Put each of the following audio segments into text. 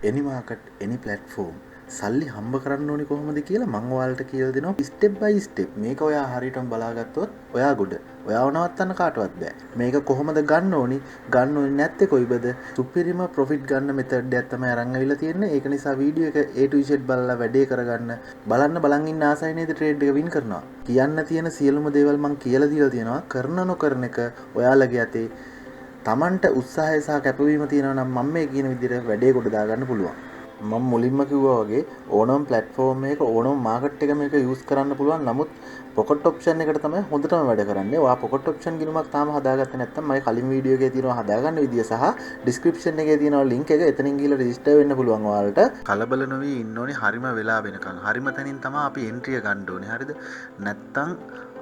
any market any platform සල්ලි හම්බ කරන්න ඕනි කොහොමද කියලා මම ඔයාලට කියලා දෙනවා step by step. මේක ඔයා හරියටම බලාගත්තොත් ඔයා ගොඩ. ඔයාව නවත්තන්න කාටවත් බෑ. මේක කොහොමද ගන්න ඕනි? ගන්න ඕනි නැත්තේ කොයිබද? සුපිරිම ප්‍රොෆිට් ගන්න මෙතඩ් එකක් තමයි අරන් අවිලා තියෙන්නේ. ඒක නිසා වීඩියෝ එක A to Z බලලා වැඩේ කරගන්න. බලන් ඉන්න ආසයි නේද ට්‍රේඩ් එක වින් කරනවා. කියන්න තියෙන සියලුම දේවල් මම කියලා දීලා තියෙනවා. කරන නොකරන එක ඔයාලගේ අතේ. තමන්ට උත්සාහය සහ කැපවීම තියෙනවා නම් මම මේ කියන විදිහට වැඩේ කොට දාගන්න පුළුවන්. මම මුලින්ම කිව්වා වගේ ඕනම platform එකක ඕනම market එක මේක use කරන්න පුළුවන්. නමුත් pocket option එකට තමයි හොඳටම වැඩ කරන්නේ. ඔයා pocket option ගිණුමක් තාම හදාගත්තේ නැත්නම් මගේ කලින් වීඩියෝ එකේ තියෙනවා හදාගන්න විදිය සහ description එකේ තියෙනවා link එක. එතනින් ගිහලා register වෙන්න පුළුවන් ඔයාලට. කලබල නොවී ඉන්න ඕනේ හරිම වෙලා වෙනකන්. හරිම තැනින් තමයි අපි entry එක ගන්න ඕනේ. හරිද? නැත්තම්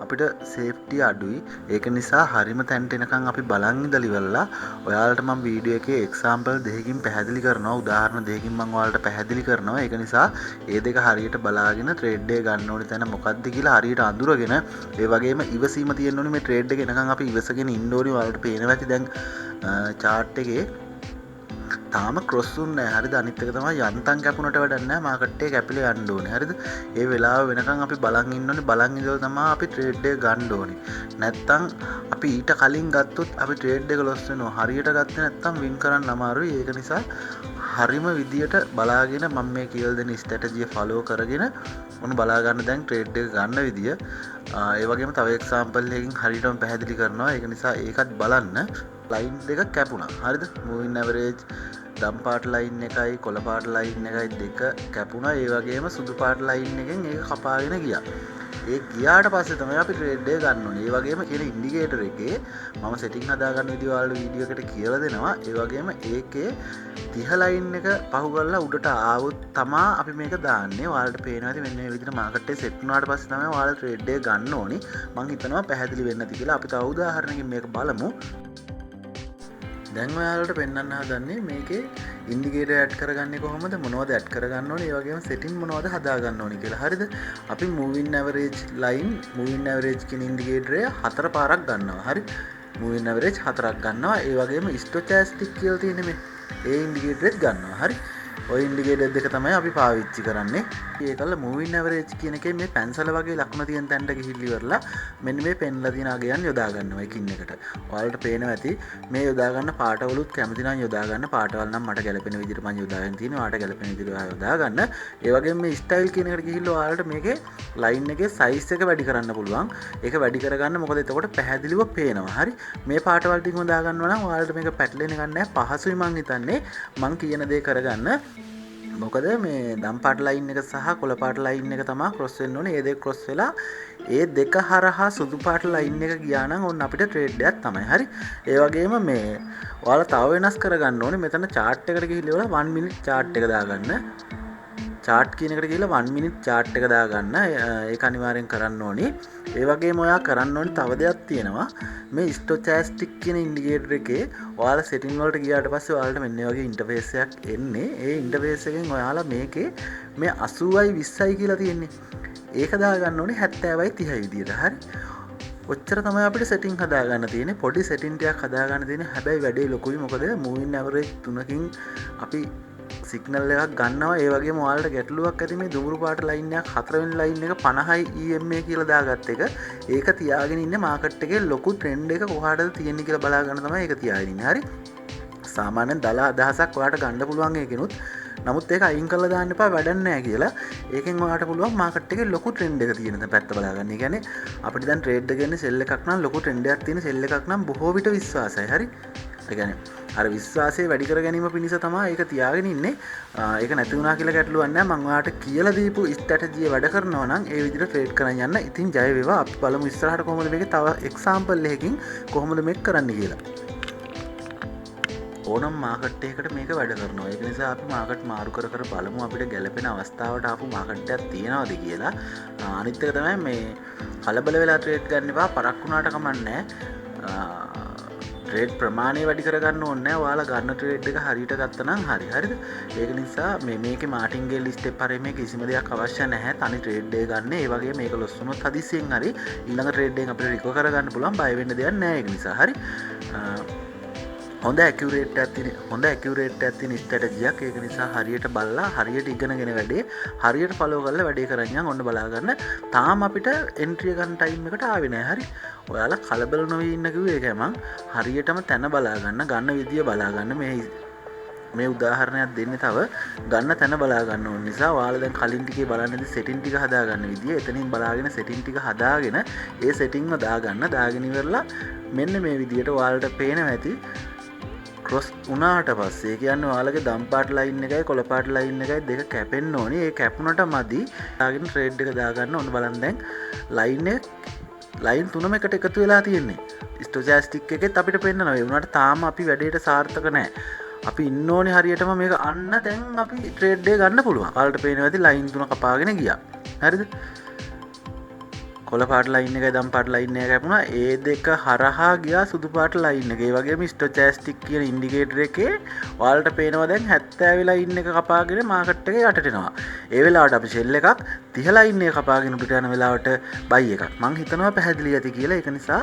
අපිට සේෆ්ටි අඩුයි. ඒක නිසා හරිම තැනට එනකන් අපි බලන් ඉඳලා ඉවරලා ඔයාලට මම වීඩියෝ එකේ එක්සැම්පල් දෙකකින් පැහැදිලි කරනවා. උදාහරණ දෙකකින් මම ඔයාලට පැහැදිලි කරනවා. ඒක නිසා ඒ දෙක හරියට බලාගෙන ට්‍රේඩ් එක ගන්න ඕනේ තැන මොකක්ද කියලා හරියට අඳුරගෙන ඒ වගේම ඉවසීම තියෙන්න ඕනේ මේ ට්‍රේඩ් එක එනකන් අපි ඉවසගෙන ඉන්න ඕනේ. ඔයාලට පේනවා ඇති දැන් chart එකේ තාම ක්‍රොස් උන්නේ නැහැ. හරිද? අනිත් එක තමයි යන්තම් කැපුණට වැඩක් නැහැ. මාකට් එක කැපිලා යන්න ඕනේ. හරිද? ඒ වෙලාව වෙනකන් අපි බලන් ඉන්න ඕනේ. බලන් ඉඳලා තමයි අපි ට්‍රේඩ් එක ගන්න ඕනේ. නැත්තම් අපි ඊට කලින් ගත්තොත් අපි ට්‍රේඩ් එක ලොස් වෙනවා. හරියට ගත්තේ නැත්තම් වින් කරන්න අමාරුයි. ඒක නිසා හරිම විදියට බලාගෙන මම මේ කියලා දෙන ස්ට්‍රැටජිය ෆලෝ කරගෙන ඔන්න බලා ගන්න දැන් ට්‍රේඩ් එක ගන්න විදිය. ඒ වගේම තව එක්සැම්පල් එකකින් හරියටම පැහැදිලි කරනවා. ඒක නිසා ඒකත් බලන්න. ලයින් දෙක කැපුණා. හරිද? මූවින් ඇවරේජ් දම් පාට ලයින් එකයි කොළ පාට ලයින් එකයි දෙක කැපුණා. ඒ වගේම සුදු පාට ලයින් එකෙන් ඒක කපාගෙන ගියා. ඒ ගියාට පස්සේ තමයි අපි ට්‍රේඩ් එක ගන්න ඕනේ. ඒ වගේම කියන ඉන්ඩිකේටර් එකේ මම සෙටින් හදාගන්න විදිය ඔයාලට වීඩියෝ එකට කියලා දෙනවා. ඒ වගේම ඒකේ 30 ලයින් එක පහු කරලා උඩට ආවොත් තමා අපි මේක දාන්නේ. ඔයාලට පේනවා ඇති මෙන්න මේ විදිහට මාකට් එක සෙට් වුණාට පස්සේ තමයි ඔයාලා ට්‍රේඩ් එක ගන්න ඕනේ. මම හිතනවා පැහැදිලි වෙන්න ඇති කියලා. අපි තව උදාහරණයකින් මේක බලමු. දැන් ඔයාලට පෙන්වන්න හදන්නේ මේකේ ඉන්ඩිකේටර් ඇඩ් කරගන්නේ කොහොමද, මොනවද ඇඩ් කරගන්න ඕනේ, ඒ වගේම සෙටින් මොනවද හදාගන්න ඕනේ කියලා. හරිද? අපි moving average line, moving average කියන ඉන්ඩිකේටරය 4 පාරක් ගන්නවා. හරි? මූවින් ඇවරේජ් 4ක් ගන්නවා. ඒ වගේම ස්ටොචැස්ටික් කියලා තියෙන මේ ඒ ඉන්ඩිකේටරෙත් ගන්නවා. හරි? ඔය ඉන්ඩිකේටර් දෙක තමයි අපි පාවිච්චි කරන්නේ. ඒකල මූවින් ඇවරේජ් කියන එකේ මේ පැන්සල වගේ ලකුණ තියෙන තැනට ගිහිල්ලා ඉවරලා මෙන්න මේ පෙන්ලා තියෙන අගයන් යොදා ගන්නවා එකින් එකට. ඔයාලට පේනවා ඇති මේ යොදා ගන්න පාටවලුත් කැමති නම් යොදා ගන්න. පාටවල නම් මට ගැලපෙන විදිහට මම යොදාගෙන තියෙනවා. ඔයාලට ගැලපෙන විදිහට ඔයා යොදා ගන්න. ඒ වගේම මේ ස්ටයිල් කියන එකට ගිහිල්ලා ඔයාලට මේකේ ලයින් එකේ සයිස් එක වැඩි කරන්න පුළුවන්. ඒක වැඩි කරගන්න මොකද එතකොට පැහැදිලිව පේනවා. හරි? මේ පාටවල ටිකම දා ගන්නවා නම් ඔයාලට මේක පැටලෙන්න ගන්න නැහැ. පහසුයි මං හිතන්නේ. මං කියන දේ කරගන්න. මොකද මේ දම් පාට ලයින් එක සහ කොළ පාට ලයින් එක තමයි ක්‍රොස් වෙන්න ඕනේ. ඒ දෙක ක්‍රොස් වෙලා ඒ දෙක හරහා සුදු පාට ලයින් එක ගියා නම් ඔන්න අපිට ට්‍රේඩ් එකක් තමයි. හරි? ඒ වගේම මේ ඔයාලා තව වෙනස් කරගන්න ඕනේ. මෙතන chart එකට ගිහිල්ලා 1 minute chart එක දාගන්න. chart කියන එකට ගිහිල්ලා 1 minute chart එක දාගන්න. ඒක අනිවාර්යෙන් කරන්න ඕනේ. ඒ වගේම ඔයා කරන්න ඕනේ තව දෙයක් තියෙනවා. මේ ස්ටොචැස්ටික් කියන ඉන්ඩිකේටර් එකේ ඔයාලා සෙටින් වලට ගියාට පස්සේ ඔයාලට මෙන්න වගේ ඉන්ටර්ෆේස් එකක් එන්නේ. ඒ ඉන්ටර්ෆේස් එකෙන් ඔයාලා මේකේ මේ 80යි 20යි කියලා තියෙන්නේ. ඒක දාගන්න ඕනේ 70යි 30යි විදියට. හරි? ඔච්චර තමයි අපිට සෙටින් හදාගන්න තියෙන්නේ. පොඩි සෙටින් ටිකක් හදාගන්න තියෙන්නේ. හැබැයි වැඩේ ලොකුයි. මොකද මූවින් ඇවරේජ් 3කින් අපි සිග්නල් එකක් ගන්නවා. ඒ වගේම ඔයාලට ගැටලුවක් ඇති මේ දුඹුරු පාට ලයින් එකක් 4 වෙනි ලයින් එක 50යි EMA කියලා දාගත්ත එක. ඒක තියාගෙන ඉන්නේ මාකට් එකේ ලොකු ට්‍රෙන්ඩ් එක කොහාටද තියෙන්නේ කියලා බලා ගන්න තමයි ඒක තියාගෙන ඉන්නේ. හරි? සාමාන්‍යයෙන් දල අදහසක් ඔයාලට ගන්න පුළුවන් ඒකිනුත්. නමුත් ඒක අයින් කරලා දාන්න එපා වැඩක් නැහැ කියලා. ඒකෙන් ඔයාලට පුළුවන් මාකට් එකේ ලොකු ට්‍රෙන්ඩ් එක තියෙන පැත්ත බලා ගන්න. ඒ කියන්නේ අපිට දැන් ට්‍රේඩ් එක ගන්නේ සෙල් එකක් නම් ලොකු ට්‍රෙන්ඩ් එකක් තියෙන සෙල් එකක් නම් බොහෝ විට විශ්වාසයි. හරි? ඒ කියන්නේ අර විශ්වාසය වැඩි කර ගැනීම පිණිස තමයි ඒක තියාගෙන ඉන්නේ. ඒක නැති වුණා කියලා ගැටලුවක් නැහැ. මම ඔයාලට කියලා දීපු ස්ට්‍රැටජිය වැඩ කරනවා නම් ඒ විදිහට ට්‍රේඩ් කරන් යන්න. ඉතින් ජය වේවා. අපි බලමු ඉස්සරහට කොහොමද මේකේ තව එක්සැම්පල් එකකින් කොහොමද මේක කරන්න කියලා. ඕනම් මාකට් එකකට මේක වැඩ කරනවා. ඒක නිසා අපි මාකට් මාරු කර කර බලමු අපිට ගැලපෙන අවස්ථාවට ආපු මාකට් එකක් තියෙනවද කියලා. අනිත් එක තමයි මේ කලබල වෙලා ට්‍රේඩ් ගන්න එපා. පරක් වුණාට කමන්නේ නැහැ. ට්‍රේඩ් ප්‍රමාණය වැඩි කරගන්න ඕනේ නැහැ. ඔයාලා ගන්න ට්‍රේඩ් එක හරියට ගත්තා නම් හරි. හරිද? ඒක නිසා මේකේ මාටින්ගේල් ස්ටෙප් හරි මේ කිසිම දෙයක් අවශ්‍ය නැහැ. තනි ට්‍රේඩ් එක ගන්න. ඒ වගේ මේක ලොස් වුණොත් හදිස්සියෙන් හරි ඊළඟ ට්‍රේඩ් එකෙන් අපිට රිකවර් කරගන්න පුළුවන්. බය වෙන්න දෙයක් නැහැ ඒක නිසා. හරි? හොඳ ඇකියුරේට් එකක් තියෙන ස්ට්‍රැටජියක්. ඒක නිසා හරියට බලලා හරියට ඉගෙනගෙන වැඩේ හරියට ෆලෝ කරලා වැඩේ කරන්න යන්න. ඔන්න බලාගන්න. තාම අපිට එන්ට්‍රි ගන්න ටයිම් එකට ආවේ නැහැ. හරි. ඔයාලා කලබල නොවී ඉන්න කිව්වේ ඒකයි මං. හරියටම තැන බලාගන්න, ගන්න විදිය බලාගන්න. මේ උදාහරණයක් දෙන්නේ තව ගන්න තැන බලාගන්න ඕන නිසා ඔයාලා දැන් කලින් ටිකේ බලන්නේ සෙටින් ටික හදාගන්න විදිය. එතනින් බලාගෙන සෙටින් ටික හදාගෙන ඒ සෙටින්ම දාගන්න. දාගෙන ඉවරලා මෙන්න මේ විදියට ඔයාලට පේනවා ඇති ක්‍රොස් උනාට පස්සේ කියන්නේ ඔයාලගේ දම් පාට ලයින් එකයි කොළ පාට ලයින් එකයි දෙක කැපෙන්න ඕනේ. ඒ කැපුණට මදි. දාගෙන ට්‍රේඩ් එක දාගන්න. ඔන්න බලන්න දැන් ලයින් තුනම එකට එකතු වෙලා තියෙන්නේ. ස්ටොචැස්ටික් එකෙත් අපිට පෙන්නනවා. ඒ වුණාට තාම අපි වැඩේට සාර්ථක නැහැ. අපි ඉන්න ඕනේ හරියටම මේක අන්න දැන් අපි ට්‍රේඩ් එක ගන්න පුළුවන්. ඔයාලට පේනවා ඇති ලයින් තුන කපාගෙන ගියා. හරිද? කොළ පාට ලයින් එකයි දම් පාට ලයින් එක කැපුණා. ඒ දෙක හරහා ගියා සුදු පාට ලයින් එක. ඒ වගේම ස්ටොචැස්ටික් කියන ඉන්ඩිකේටර් එකේ ඔයාලට පේනවා දැන් 70 ලයින් එක කපාගෙන මාකට් එක යටට එනවා. ඒ වෙලාවට අපි ෂෙල් එකක් 30 ලයින් එක කපාගෙන උඩට යන වෙලාවට බයි එකක්. මං හිතනවා පැහැදිලි ඇති කියලා. ඒක නිසා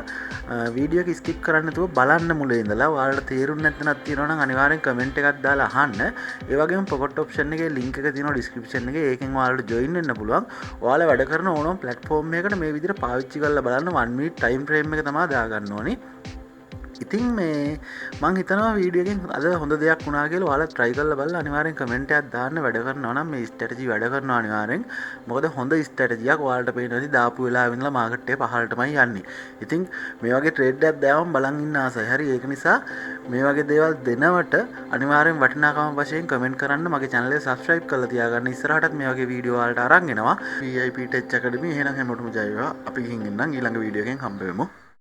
වීඩියෝ එක ස්කිප් කරන්න නැතුව බලන්න මුලින් ඉඳලා. ඔයාලට තේරුන්නේ නැත්නම් තියෙනවා නම් අනිවාර්යෙන් කමෙන්ට් එකක් දාලා අහන්න. ඒ වගේම පොකට් ඔප්ෂන් එකේ link එක තියෙනවා ඩිස්ක්‍රිප්ෂන් එකේ. ඒකෙන් ඔයාලට join වෙන්න පුළුවන්. ඔයාලා වැඩ කරන ඕනම platform එකකට මේ විදිහට පාවිච්චි කරලා බලන්න 1 minute time frame එක තමයි දාගන්න ඕනේ. ඉතින් මේ මං හිතනවා වීඩියෝ එකෙන් අද හොඳ දෙයක් වුණා කියලා. ඔයාලා try කරලා බලලා අනිවාර්යෙන් comment එකක් දාන්න. වැඩ කරනවා නම් මේ strategy වැඩ කරනවා අනිවාර්යෙන්. මොකද හොඳ strategy එකක් ඔයාලට පේනවාදී දාපු වෙලාවෙ ඉඳලා මාකට් එක පහළටමයි යන්නේ. ඉතින් මේ වගේ trade එකක් දාවම බලන් ඉන්න ආසයි. හරි. ඒක නිසා මේ වගේ දේවල් දෙනවට අනිවාර්යෙන් වටිනාකම වශයෙන් comment කරන්න. මගේ channel එක subscribe කරලා තියාගන්න. ඉස්සරහටත් මේ වගේ වීඩියෝ වලට අරන් එනවා. VIP Tech Academy එහෙනම් හැමෝටම ජය වේවා. අපි ගිහින් ඉන්නම් ඊළඟ වීඩියෝ එකෙන් හම්බ වෙමු.